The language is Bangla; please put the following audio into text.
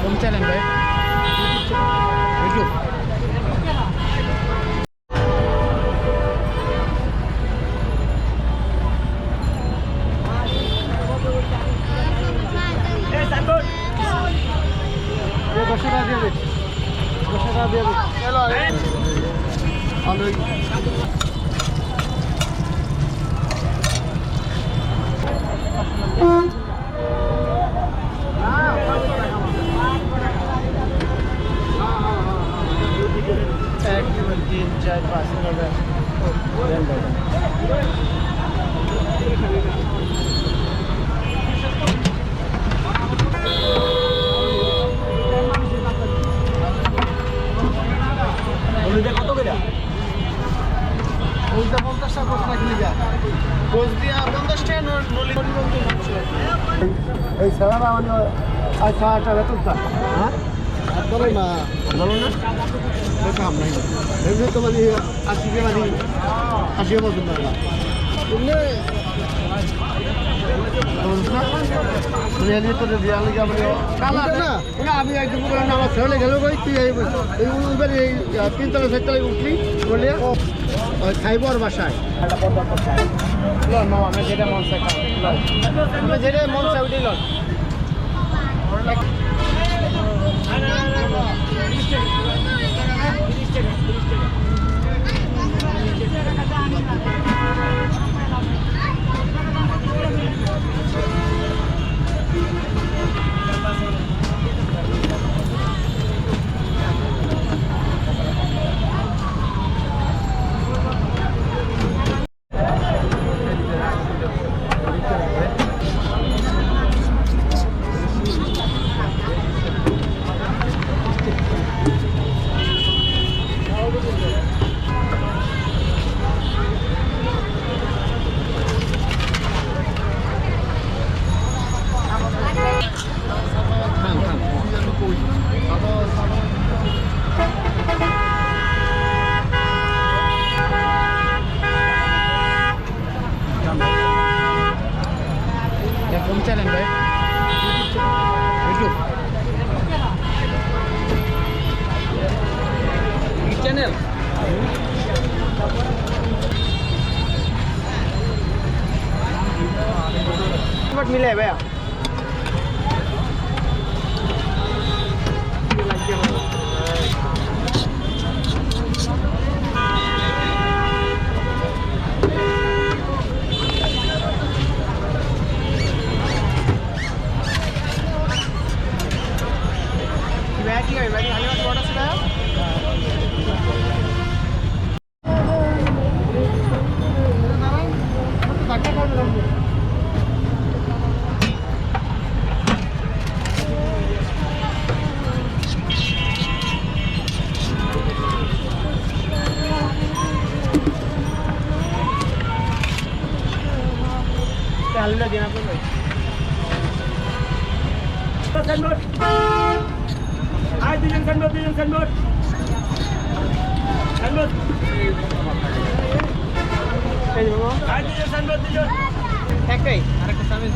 কোন চ্যানেল ভাই? ইউটিউব। এক দুই তিন চার পাঁচ কত করে? ওইটা 50 টাকা কোচ রাখলি যা কোচ দিয়া 50 টাকা নলি এই সারা মানে আচ্ছা আচ্ছা বেতন তা হ্যাঁ বলো না কাম নাই এমনি তো মানে 80 কে মানে 80 বছর না এমনি রিয়ালি তো রিয়ালি কি আমরা কালা না না আমি একদম বললাম না আমার ছেলে গেল কই তুই এই উবের এই তিনতলা চারতলায় উঠলি বলে খাইব আর বাসায় মামা আমি যেটা মন চাই আমি যেটা মন চাই ওইটাই লন কোন চ্যানেল ভাই? ইউটিউব চ্যানেল মিলে ভাইয়া হালুলা দেনা পড়বে সানবোর্ড আই দিলেন সানবোর্ড এই মামা আই দিলেন সানবোর্ড দিলেন একটাই আরেকটা সামনে